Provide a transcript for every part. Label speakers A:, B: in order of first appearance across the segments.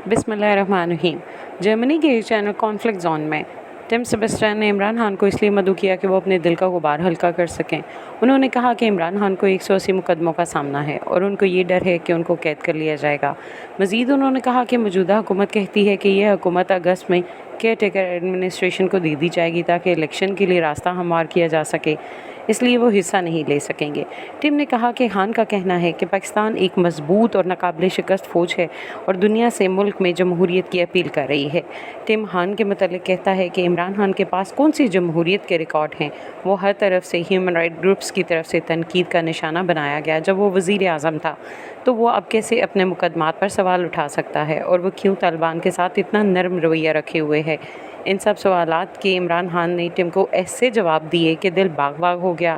A: बिस्मिल्लाहिर्रहमानिर्रहीम। जर्मनी के channel conflict zone में टिम सेबेस्टियन ने इमरान खान को इसलिए मदऊ किया कि वो अपने दिल का गुबार हल्का कर सकें। उन्होंने कहा कि इमरान खान को 180 मुकदमों का सामना है और उनको ये डर है कि उनको कैद कर लिया जाएगा। मज़ीद उन्होंने कहा कि मौजूदा हुकूमत कहती है कि यह हुकूमत अगस्त में केयर टेकर एडमिनिस्ट्रेशन को दे दी जाएगी ताकि इलेक्शन के लिए रास्ता हमवार किया जा सके, इसलिए वो हिस्सा नहीं ले सकेंगे। टिम ने कहा कि खान का कहना है कि पाकिस्तान एक मजबूत और नाकाबिले शिकस्त फौज है और दुनिया से मुल्क में जमहूरियत की अपील कर रही है। टिम खान के मतलब कहता है कि इमरान खान के पास कौन सी जमहूरियत के रिकॉर्ड हैं। वो हर तरफ से ह्यूमन राइट ग्रुप्स की तरफ से तनकीद का निशाना बनाया गया जब वो वज़ीर आज़म था, तो वो अब कैसे अपने मुकदमात पर सवाल उठा सकता है और वो क्यों तालिबान के साथ इतना नरम रवैया रखे हुए है। इन सब सवालात के इमरान खान ने टिम को ऐसे जवाब दिए कि दिल बाग बाग हो गया,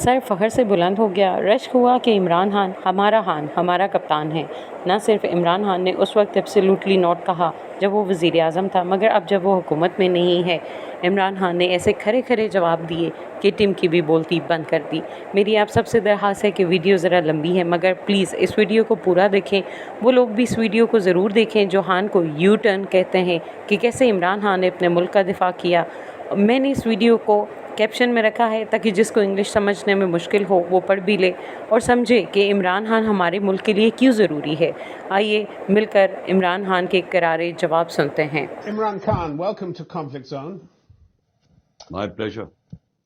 A: सर फ़ख्र से बुलंद हो गया। रश्क हुआ कि इमरान खान हमारा कप्तान है। न सिर्फ इमरान खान ने उस वक्त एब्सोल्युटली नॉट कहा जब वो वज़ीर आज़म था, मगर अब जब वो हुकूमत में नहीं है, इमरान खान ने ऐसे खरे खरे जवाब दिए कि टिम की भी बोलती बंद कर दी। मेरी आप सबसे दरख्वास्त है कि वीडियो ज़रा लंबी है, मगर प्लीज़ इस वीडियो को पूरा देखें। वो लोग भी इस वीडियो को ज़रूर देखें जो खान को यू टर्न कहते हैं कि कैसे इमरान खान ने अपने मुल्क का दिफा किया। मैंने इस वीडियो को कैप्शन में रखा है ताकि जिसको इंग्लिश समझने में मुश्किल हो वो पढ़ भी ले और समझे कि इमरान खान हमारे मुल्क के लिए क्यों ज़रूरी है। आइए मिलकर इमरान खान के करारे जवाब सुनते हैं।
B: Imran Khan, welcome to Conflict Zone.
C: My pleasure.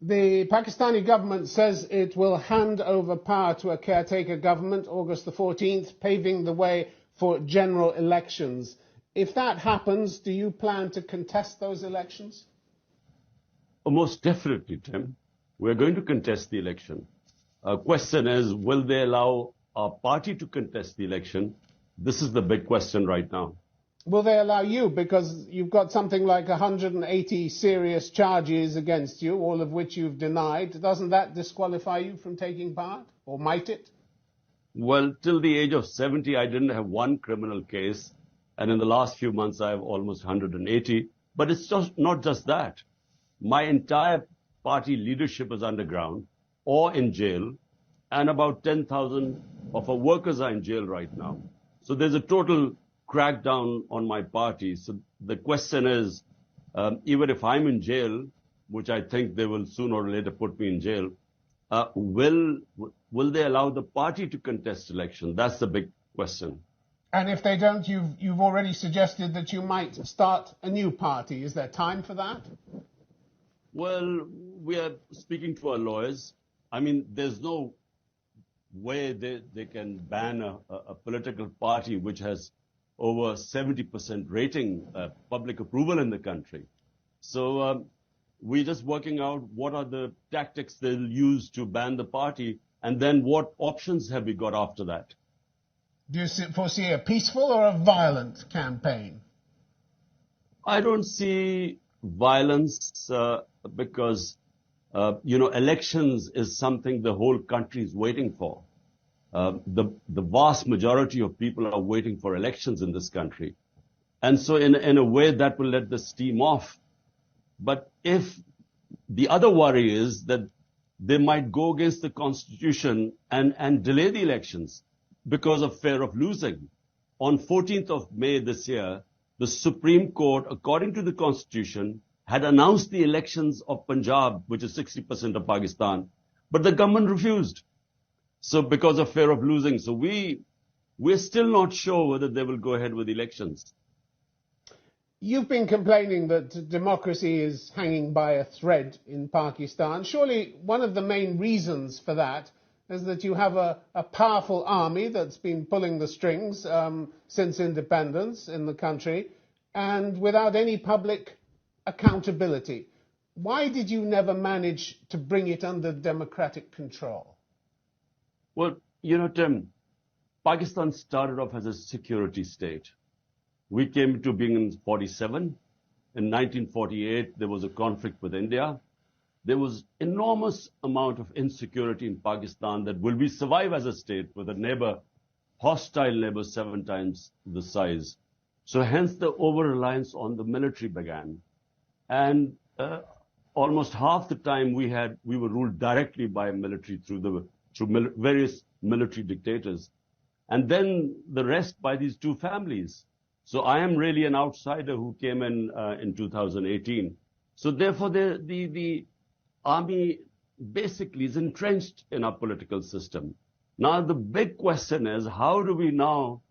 B: The Pakistani government says it will hand over power to a caretaker government August the 14th, paving the way for general elections. If that happens, do you plan to contest those elections?
C: Oh, most definitely, Tim. We're going to contest the election. Question is, will they allow our party to contest the election? This is the big question right now.
B: Will they allow you? Because you've got something like 180 serious charges against you, all of which you've denied. Doesn't that disqualify you from taking part? Or might it?
C: Well, till the age of 70, I didn't have one criminal case. And in the last few months, I have almost 180. But it's just not just that. My entire party leadership is underground or in jail, and about 10,000 of our workers are in jail right now. So there's a total crackdown on my party. So the question is, even if I'm in jail, which I think they will sooner or later put me in jail, will they allow the party to contest election? That's the big question.
B: And if they don't, you've already suggested that you might start a new party. Is there time for that?
C: Well, we are speaking to our lawyers. I mean, there's no way they can ban a political party which has over 70% rating, public approval in the country. So we're just working out what are the tactics they'll use to ban the party, and then what options have we got after that.
B: Do you foresee a peaceful or a violent campaign?
C: I don't see violence because, elections is something the whole country is waiting for. The vast majority of people are waiting for elections in this country. And so in a way that will let the steam off. But if the other worry is that they might go against the Constitution and delay the elections because of fear of losing. On 14th of May this year, the Supreme Court, according to the Constitution, had announced the elections of Punjab, which is 60% of Pakistan, but the government refused. So because of fear of losing. So we're still not sure whether they will go ahead with elections.
B: You've been complaining that democracy is hanging by a thread in Pakistan. Surely one of the main reasons for that is that you have a powerful army that's been pulling the strings since independence in the country, and without any public accountability. Why did you never manage to bring it under democratic control?
C: Well, Tim, Pakistan started off as a security state. We came to being in 47. In 1948, there was a conflict with India. There was enormous amount of insecurity in Pakistan that will we survive as a state with a neighbor, hostile neighbor 7 times the size. So hence the over-reliance on the military began. And almost half the time we were ruled directly by military through various military dictators. And then the rest by these two families. So I am really an outsider who came in 2018. So therefore, the army basically is entrenched in our political system. Now, the big question is, how do we now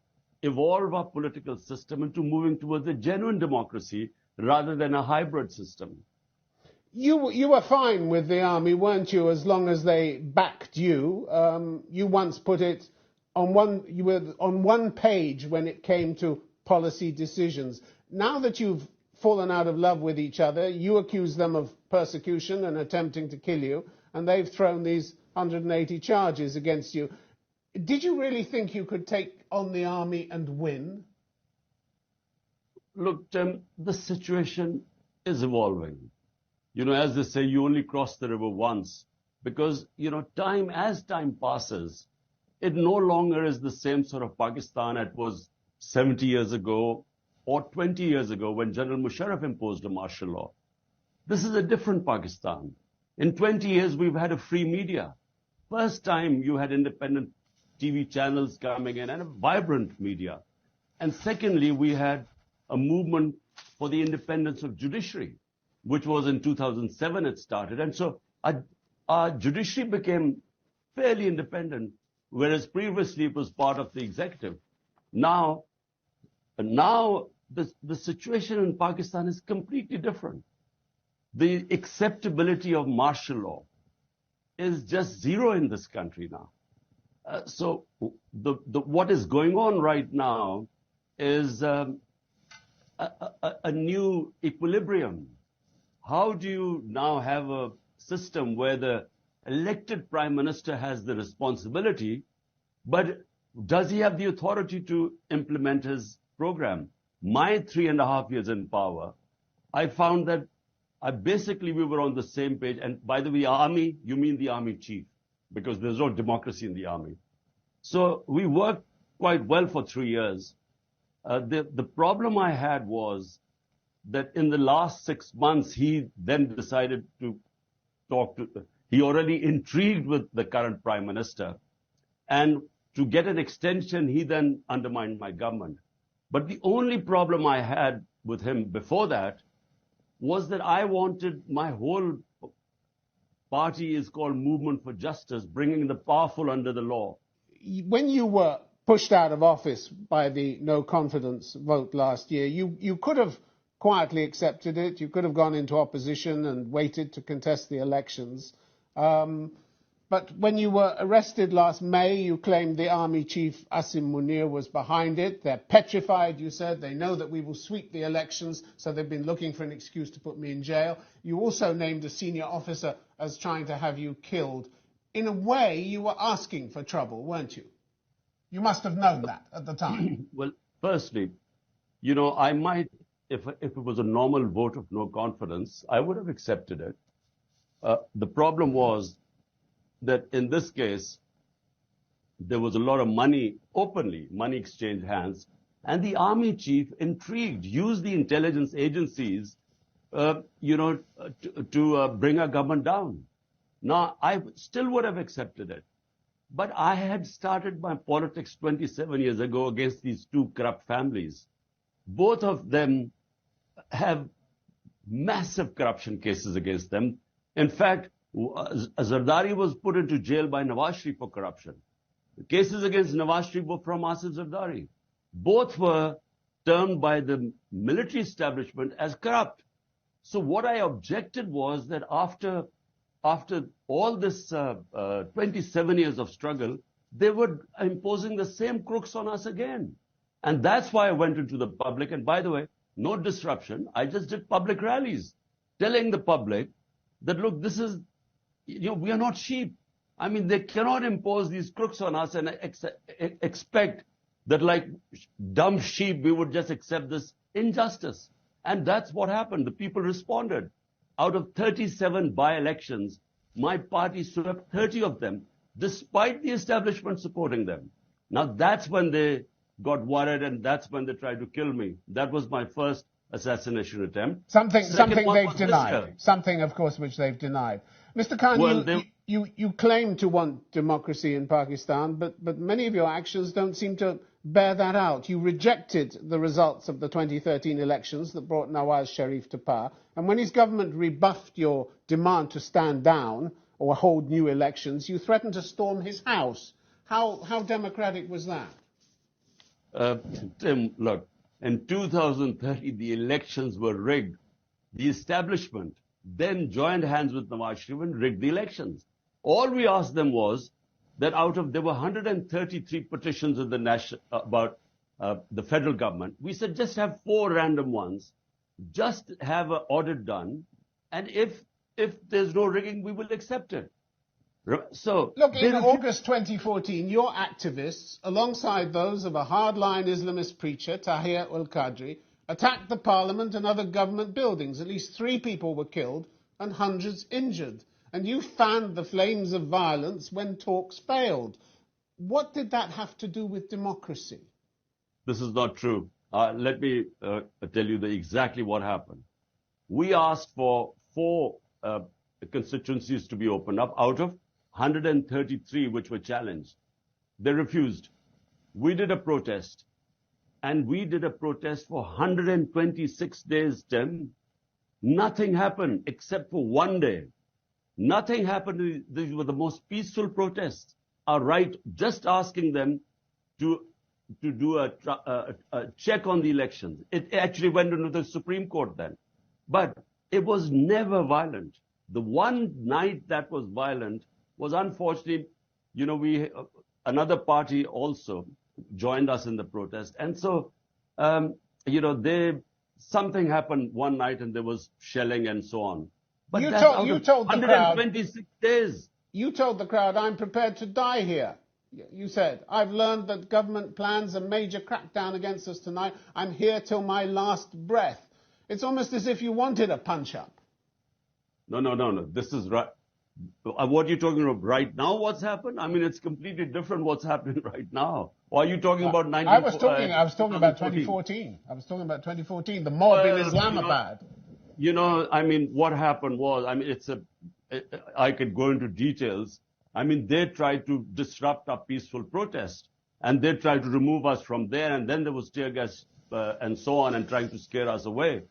C: evolve our political system into moving towards a genuine democracy rather than a hybrid system?
B: You were fine with the army, weren't you, as long as they backed you? You once put it you were on one page when it came to policy decisions. Now that you've fallen out of love with each other, you accuse them of persecution and attempting to kill you, and they've thrown these 180 charges against you. Did you really think you could take on the army and win?
C: Look, Tim, the situation is evolving. You know, as they say, you only cross the river once, because, you know, as time passes, it no longer is the same sort of Pakistan it was 70 years ago or 20 years ago when General Musharraf imposed a martial law. This is a different Pakistan. In 20 years, we've had a free media. First time you had independent TV channels coming in and a vibrant media. And secondly, we had a movement for the independence of judiciary, which was in 2007 it started. And so our judiciary became fairly independent, whereas previously it was part of the executive. Now the situation in Pakistan is completely different. The acceptability of martial law is just zero in this country now. So what is going on right now is a new equilibrium. How do you now have a system where the elected prime minister has the responsibility, but does he have the authority to implement his program? My 3.5 years in power, I found that we were on the same page. And by the way, army, you mean the army chief, because there's no democracy in the army. So we worked quite well for 3 years. The problem I had was that in the last 6 months, he then decided to he already intrigued with the current prime minister. And to get an extension, he then undermined my government. But the only problem I had with him before that was that I wanted my whole party is called Movement for Justice, bringing the powerful under the law.
B: When you were pushed out of office by the no confidence vote last year, you could have quietly accepted it. You could have gone into opposition and waited to contest the elections. But when you were arrested last May, you claimed the army chief, Asim Munir, was behind it. They're petrified, you said. They know that we will sweep the elections, so they've been looking for an excuse to put me in jail. You also named a senior officer as trying to have you killed. In a way, you were asking for trouble, weren't you? You must have known that at the time.
C: Well, firstly, you know, I might, if it was a normal vote of no confidence, I would have accepted it. The problem was that in this case, there was a lot of money, money exchanged hands, and the army chief, intrigued, used the intelligence agencies, to bring our government down. Now, I still would have accepted it. But I had started my politics 27 years ago against these two corrupt families. Both of them have massive corruption cases against them. In fact, Zardari was put into jail by Nawaz Sharif for corruption. The cases against Nawaz Sharif were from Asif Zardari. Both were termed by the military establishment as corrupt. So what I objected was that after all this 27 years of struggle, they were imposing the same crooks on us again. And that's why I went into the public. And by the way, no disruption. I just did public rallies telling the public that, look, this is, we are not sheep. I mean, they cannot impose these crooks on us and expect that like dumb sheep, we would just accept this injustice. And that's what happened. The people responded. Out of 37 by-elections, my party swept 30 of them, despite the establishment supporting them. Now, that's when they got worried, and that's when they tried to kill me. That was my first assassination attempt.
B: Something they've denied. Something, of course, which they've denied. Mr. Khan, you claim to want democracy in Pakistan, but many of your actions don't seem to bear that out. You rejected the results of the 2013 elections that brought Nawaz Sharif to power, and when his government rebuffed your demand to stand down or hold new elections, you threatened to storm his house. How democratic was that?
C: Uh, Tim, look, in 2030, the elections were rigged. The establishment then joined hands with Nawaz Sharif and rigged the elections. All we asked them was that there were 133 petitions in the about the federal government. We said just have 4 random ones, just have an audit done, and if there's no rigging, we will accept it. So
B: look, in August 2014, your activists, alongside those of a hardline Islamist preacher, Tahir al-Qadri, attacked the parliament and other government buildings. At least 3 people were killed and hundreds injured. And you fanned the flames of violence when talks failed. What did that have to do with democracy?
C: This is not true. Let me tell you exactly what happened. We asked for 4 constituencies to be opened up out of 133 which were challenged. They refused. We did a protest. And we did a protest for 126 days, Tim. Nothing happened except for one day. Nothing happened. These were the most peaceful protests. Our right, just asking them to do a check on the elections. It actually went into the Supreme Court then. But it was never violent. The one night that was violent was, unfortunately, another party also joined us in the protest. And so, something happened one night and there was shelling and so on. But
B: you
C: that's
B: told the crowd,
C: 126 days.
B: You told the crowd, I'm prepared to die here. You said, I've learned that government plans a major crackdown against us tonight. I'm here till my last breath. It's almost as if you wanted a punch-up.
C: No. This is right. What are you talking about right now? What's happened? I mean, it's completely different what's happening right now. Or are you talking about 19?
B: I was talking about 2014. I was talking about 2014, the mob in Islamabad.
C: What happened was, I could go into details. They tried to disrupt our peaceful protest, and they tried to remove us from there, and then there was tear gas and so on, and trying to scare us away.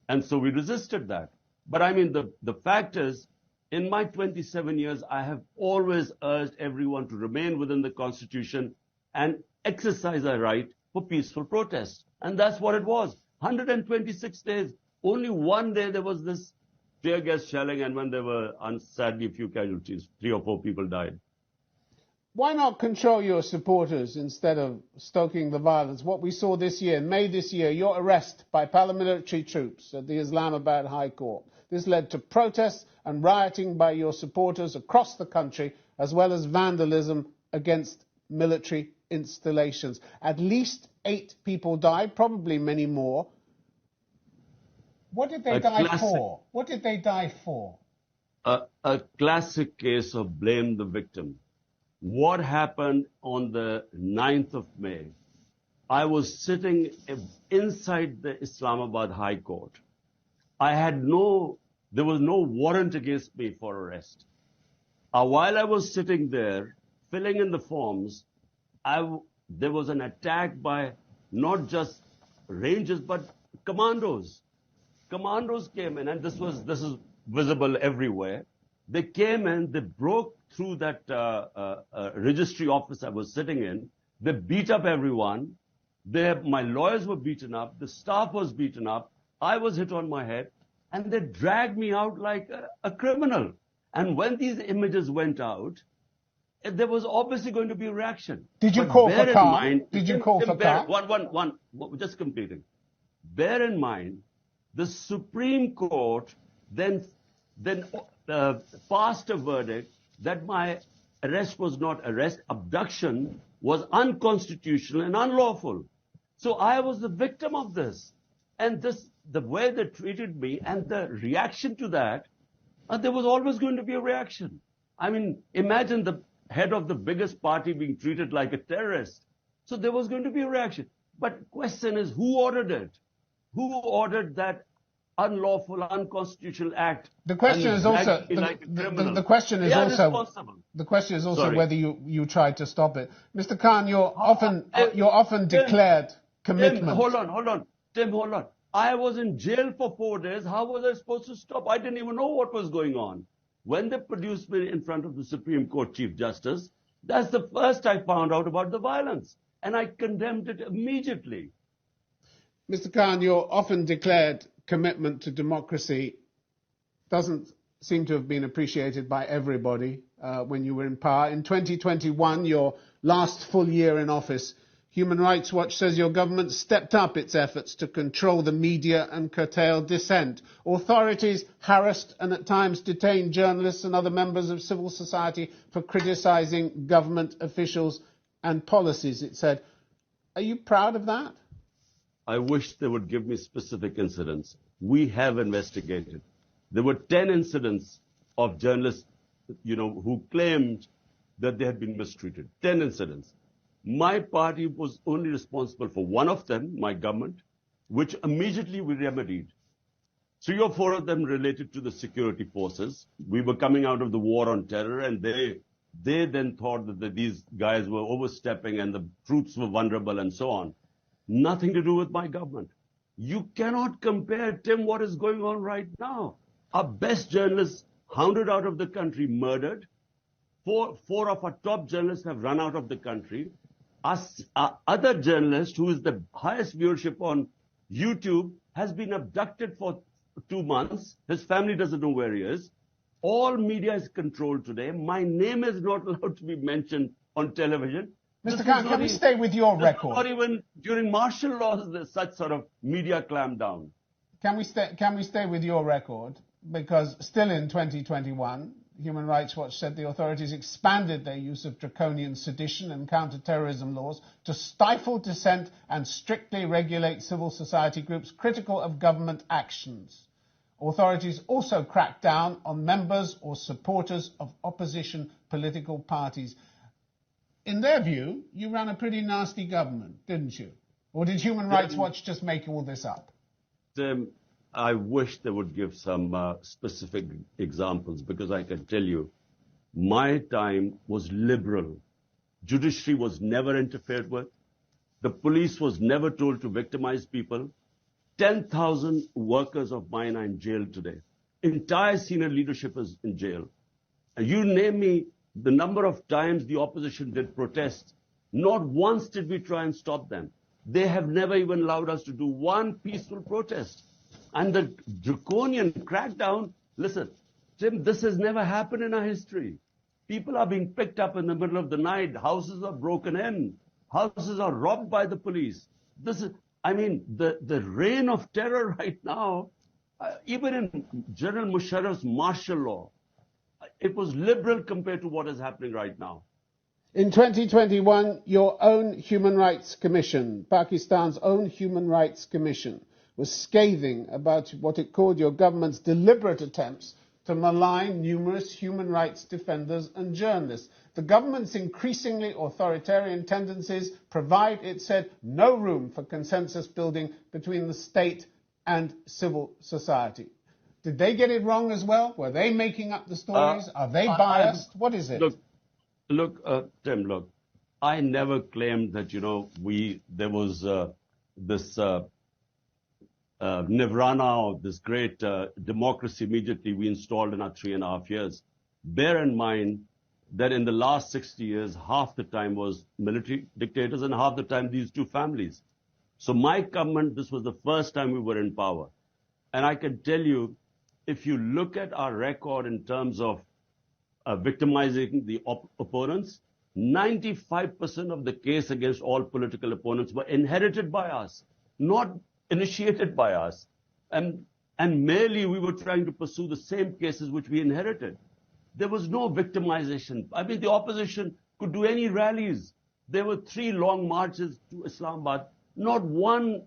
C: And so we resisted that. But the fact is, in my 27 years, I have always urged everyone to remain within the Constitution and exercise our right for peaceful protest. And that's what it was. 126 days. Only one day there was this tear gas shelling, and when there were, sadly, a few casualties, 3 or 4 people died.
B: Why not control your supporters instead of stoking the violence? What we saw this year, May this year, your arrest by paramilitary troops at the Islamabad High Court. This led to protests and rioting by your supporters across the country, as well as vandalism against military installations. At least 8 people died, probably many more. What did they die for? What did they die for?
C: A classic case of blame the victim. What happened on the 9th of May? I was sitting inside the Islamabad High Court. There was no warrant against me for arrest. While I was sitting there, filling in the forms, there was an attack by not just rangers, but commandos. Commandos came in, and this is visible everywhere. They came in, they broke through that registry office I was sitting in. They beat up everyone. My lawyers were beaten up. The staff was beaten up. I was hit on my head. And they dragged me out like a criminal. And when these images went out, there was obviously going to be a reaction.
B: Did you call for calm?
C: Just completing. Bear in mind, the Supreme Court then passed a verdict that my arrest was not arrest, abduction was unconstitutional and unlawful. So I was the victim of this. And the way they treated me and the reaction to that, there was always going to be a reaction. Imagine the head of the biggest party being treated like a terrorist. So there was going to be a reaction. But question is, who ordered it? Who ordered that unlawful, unconstitutional act.
B: The question is also the question is also the question is also whether you tried to stop it, Mr. Khan. You're often declared commitment.
C: Tim, hold on. Tim, hold on. I was in jail for 4 days. How was I supposed to stop? I didn't even know what was going on. When they produced me in front of the Supreme Court Chief Justice, that's the first I found out about the violence. And I condemned it immediately.
B: Mr. Khan, your often declared commitment to democracy doesn't seem to have been appreciated by everybody when you were in power. In 2021, your last full year in office, Human Rights Watch says your government stepped up its efforts to control the media and curtail dissent. Authorities harassed and at times detained journalists and other members of civil society for criticising government officials and policies, it said. Are you proud of that?
C: I wish they would give me specific incidents. We have investigated. There were 10 incidents of journalists, who claimed that they had been mistreated. 10 incidents. My party was only responsible for one of them, my government, which immediately we remedied. 3 or 4 of them related to the security forces. We were coming out of the war on terror, and they then thought that these guys were overstepping and the troops were vulnerable and so on. Nothing to do with my government. You cannot compare, Tim, what is going on right now. Our best journalists hounded out of the country, murdered. Four of our top journalists have run out of the country. Our other journalist, who is the highest viewership on YouTube, has been abducted for 2 months. His family doesn't know where he is. All media is controlled today. My name is not allowed to be mentioned on television.
B: Mr. Khan, can we stay with your record?
C: Not even during martial law is there such sort of media clampdown.
B: Can we stay with your record? Because still in 2021, Human Rights Watch said the authorities expanded their use of draconian sedition and counter-terrorism laws to stifle dissent and strictly regulate civil society groups critical of government actions. Authorities also cracked down on members or supporters of opposition political parties. In their view, you ran a pretty nasty government, didn't you? Or did Human Rights Watch just make all this up?
C: I wish they would give some specific examples, because I can tell you, my time was liberal. Judiciary was never interfered with. The police was never told to victimize people. 10,000 workers of mine are in jail today. Entire senior leadership is in jail. And you name me the number of times the opposition did protests. Not once did we try and stop them. They have never even allowed us to do one peaceful protest. And the draconian crackdown, listen, Tim, this has never happened in our history. People are being picked up in the middle of the night. Houses are broken in. Houses are robbed by the police. The reign of terror right now, even in General Musharraf's martial law, it was liberal compared to what is happening right now.
B: In 2021, your own Human Rights Commission, Pakistan's own Human Rights Commission, was scathing about what it called your government's deliberate attempts to malign numerous human rights defenders and journalists. The government's increasingly authoritarian tendencies provide, it said, no room for consensus building between the state and civil society. Did they get it wrong as well? Were they making up the stories? Are they biased? What is it?
C: Tim, look, I never claimed that, there was this nirvana of this great democracy immediately we installed in our 3.5 years. Bear in mind that in the last 60 years, half the time was military dictators and half the time these two families. So my government, this was the first time we were in power. And I can tell you, if you look at our record in terms of victimizing the opponents, 95% of the case against all political opponents were inherited by us, not initiated by us. And merely we were trying to pursue the same cases which we inherited. There was no victimization. The opposition could do any rallies. There were 3 long marches to Islamabad. Not one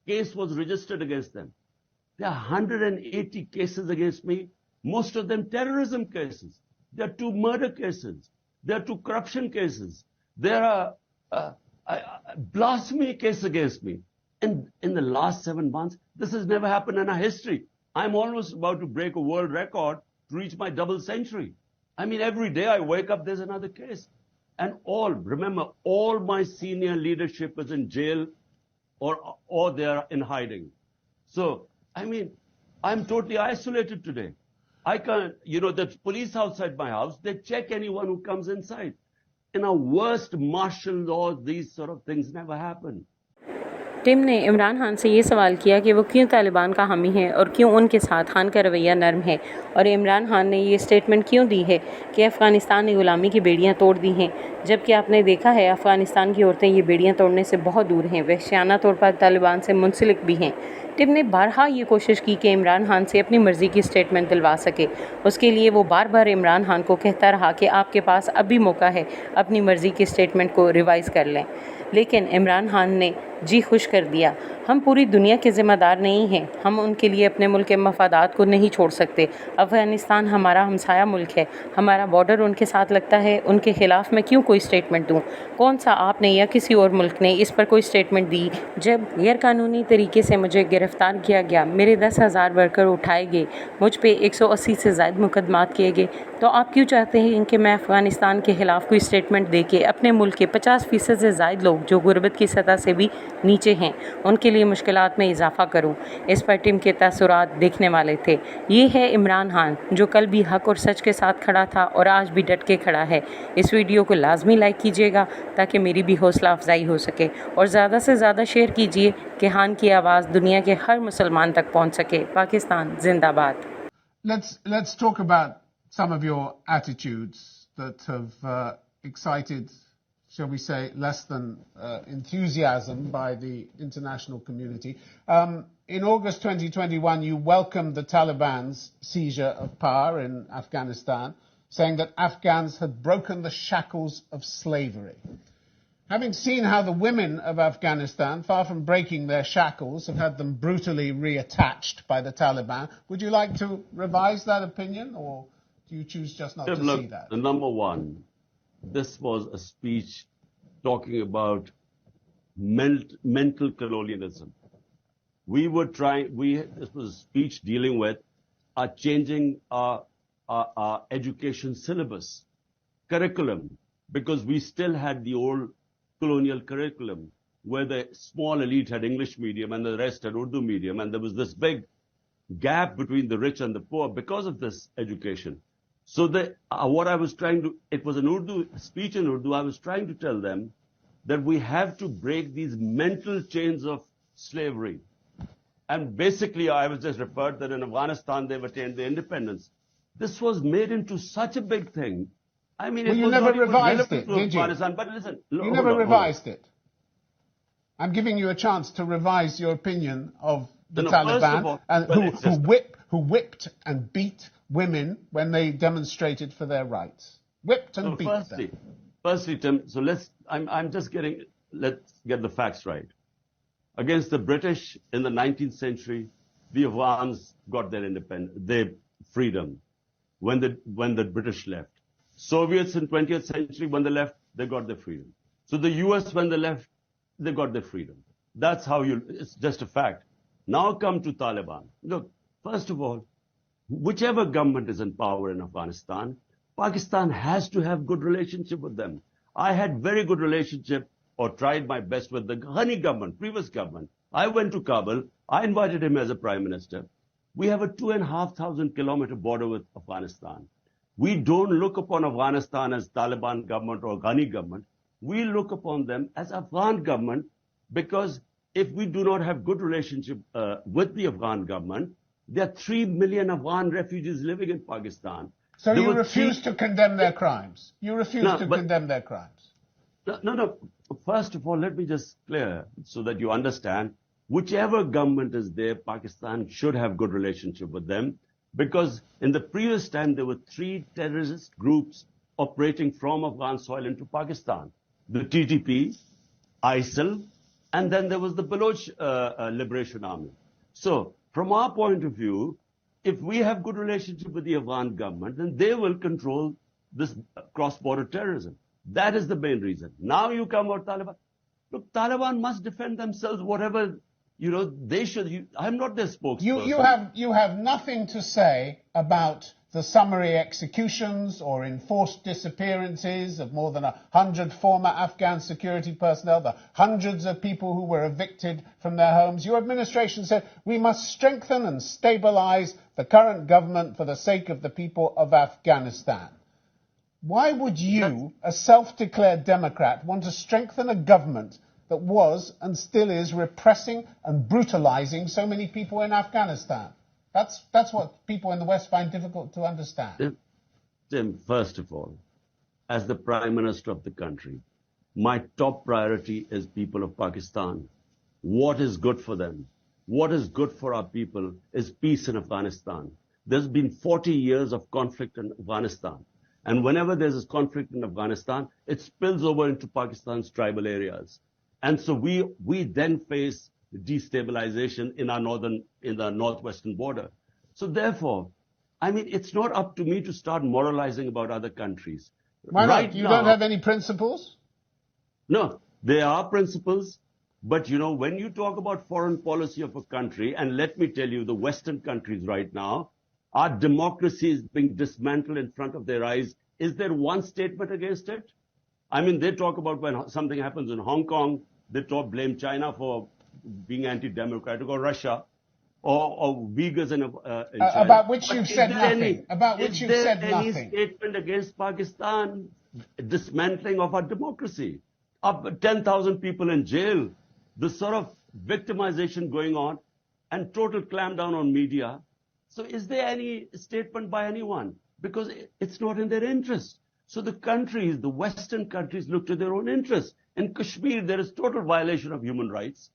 C: case was registered against them. There are 180 cases against me, most of them terrorism cases. There are 2 murder cases. There are 2 corruption cases. There are a blasphemy case against me. in the last 7 months, this has never happened in our history. I'm almost about to break a world record to reach my double century. I mean, every day I wake up, there's another case. And remember, all my senior leadership is in jail or they are in hiding. So, I mean, I'm totally isolated today. I can't, the police outside my house, they check anyone who comes inside. In our worst martial law, these sort of things never happen.
A: Team ने इमरान खान से ये सवाल किया कि वो क्यों तालिबान का हामी है और क्यों उनके साथ खान का रवैया नरम है, और इमरान खान ने ये स्टेटमेंट क्यों दी है कि अफ़गानिस्तान ने गुलामी की बेड़ियाँ तोड़ दी हैं, जबकि आपने देखा है अफ़गानिस्तान की औरतें ये बेड़ियाँ तोड़ने से बहुत दूर हैं, वहशियाना तौर पर तालिबान से मुंसलिक भी हैं। टिम ने बारहा ये कोशिश की कि इमरान खान से अपनी मर्ज़ी की स्टेटमेंट दिलवा सके। उसके लिए वो बार बार इमरान खान को कहता रहा कि आपके पास अब भी मौका है, अपनी मर्ज़ी की स्टेटमेंट को रिवाइज़ कर लें। लेकिन इमरान खान ने जी खुश कर दिया। हम पूरी दुनिया के ज़िम्मेदार नहीं हैं, हम उनके लिए अपने मुल्क के मफादात को नहीं छोड़ सकते। अफ़गानिस्तान हमारा हमसाया मुल्क है, हमारा बॉर्डर उनके साथ लगता है, उनके ख़िलाफ़ मैं क्यों कोई स्टेटमेंट दूँ? कौन सा आपने या किसी और मुल्क ने इस पर कोई स्टेटमेंट दी? जब गैरकानूनी तरीके से मुझे गिरफ़्तार किया गया, मेरे 10,000 वर्कर उठाए गए, मुझ पे 180 से ज़ायद मुकदमात किए गए, तो आप क्यों चाहते हैं कि मैं अफ़गानिस्तान के ख़िलाफ़ कोई स्टेटमेंट दे के अपने मुल्क के 50% से ज़ायद लोग जो गुर्बत की सतह से भी नीचे हैं, उनके लिए मुश्किलात में इजाफ़ा करूं? इस पर टिम के तसुरात देखने वाले थे। ये है इमरान खान, जो कल भी हक और सच के साथ खड़ा था और आज भी डट के खड़ा है। इस वीडियो को लाजमी लाइक कीजिएगा ताकि मेरी भी हौसला अफजाई हो सके, और ज़्यादा से ज़्यादा शेयर कीजिए कि खान की आवाज़ दुनिया के हर मुसलमान तक पहुँच सके। पाकिस्तान जिंदाबाद।
B: Let's talk about some of your attitudes that have excited, shall we say, less than enthusiasm by the international community. In August 2021, you welcomed the Taliban's seizure of power in Afghanistan, saying that Afghans had broken the shackles of slavery. Having seen how the women of Afghanistan, far from breaking their shackles, have had them brutally reattached by the Taliban, would you like to revise that opinion, or do you choose just not to see that?
C: Number one, this was a speech talking about mental colonialism. This was a speech dealing with changing our education syllabus, curriculum, because we still had the old colonial curriculum where the small elite had English medium and the rest had Urdu medium, and there was this big gap between the rich and the poor because of this education. So what I was trying to, it was an Urdu speech in Urdu, I was trying to tell them that we have to break these mental chains of slavery. And basically I was just referred that in Afghanistan they've attained their independence. This was made into such a big thing. I mean,
B: well, you never revised it, did you?
C: But listen,
B: you never revised it. I'm giving you a chance to revise your opinion of the Taliban, who whipped and beat women when they demonstrated for their rights. Whipped and beat them.
C: Firstly, Tim, so let's get the facts right. Against the British in the 19th century, the Afghans got their freedom when the British left. Soviets in 20th century, when they left, they got their freedom. So the US, when they left, they got their freedom. That's how it's just a fact. Now come to Taliban. Look, first of all, whichever government is in power in Afghanistan, Pakistan has to have good relationship with them. I had very good relationship, or tried my best, with the Ghani government, previous government. I went to Kabul. I invited him as a prime minister. We have a 2,500 kilometer border with Afghanistan. We don't look upon Afghanistan as Taliban government or Ghani government. We look upon them as Afghan government, because if we do not have good relationship with the Afghan government, there are 3 million Afghan refugees living in Pakistan.
B: So you refuse to condemn their crimes? You refuse to condemn their crimes?
C: No. First of all, let me just clear so that you understand. Whichever government is there, Pakistan should have good relationship with them. Because in the previous time, there were 3 terrorist groups operating from Afghan soil into Pakistan. The TTP, ISIL, and then there was the Baloch Liberation Army. So, from our point of view, if we have good relationship with the Afghan government, then they will control this cross-border terrorism. That is the main reason. Now you come about Taliban. Look, Taliban must defend themselves, whatever they should. I'm not their spokesperson.
B: You have nothing to say about the summary executions or enforced disappearances of more than 100 former Afghan security personnel, the hundreds of people who were evicted from their homes. Your administration said we must strengthen and stabilize the current government for the sake of the people of Afghanistan. Why would you, a self-declared Democrat, want to strengthen a government that was and still is repressing and brutalizing so many people in Afghanistan? That's what people in the West find difficult to understand.
C: Tim, first of all, as the Prime Minister of the country, my top priority is people of Pakistan. What is good for them? What is good for our people is peace in Afghanistan. There's been 40 years of conflict in Afghanistan. And whenever there's a conflict in Afghanistan, it spills over into Pakistan's tribal areas. And so we then face destabilization in the northwestern border. So therefore, it's not up to me to start moralizing about other countries.
B: Why not? You don't have any principles?
C: No, there are principles. But, when you talk about foreign policy of a country, and let me tell you, the Western countries right now, our democracy is being dismantled in front of their eyes. Is there one statement against it? They talk about when something happens in Hong Kong, they blame China for being anti-democratic, or Russia, or Uyghurs in China.
B: About which you've said nothing.
C: Is there any statement against Pakistan dismantling of our democracy? Up 10,000 people in jail, the sort of victimization going on, and total clampdown on media. So is there any statement by anyone? Because it's not in their interest. So the countries, the Western countries, look to their own interests. In Kashmir, there is total violation of human rights.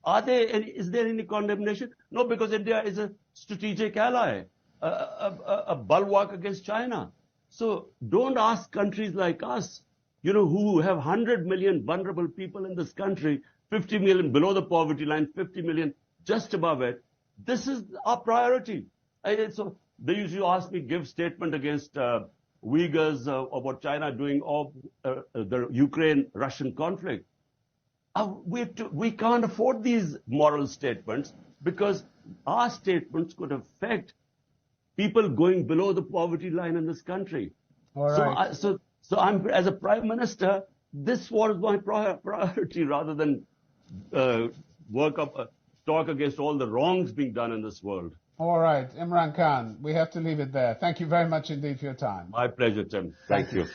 C: Is there any condemnation? No, because India is a strategic ally, a bulwark against China. So don't ask countries like us, who have 100 million vulnerable people in this country, 50 million below the poverty line, 50 million just above it. This is our priority. So they usually ask me, give statement against Uyghurs or what China doing, or the Ukraine-Russian conflict. We can't afford these moral statements, because our statements could affect people going below the poverty line in this country.
B: All right.
C: So I'm, as a Prime Minister, this was my priority, rather than talk against all the wrongs being done in this world.
B: All right, Imran Khan, we have to leave it there. Thank you very much indeed for your time.
C: My pleasure, Tim. Thank you.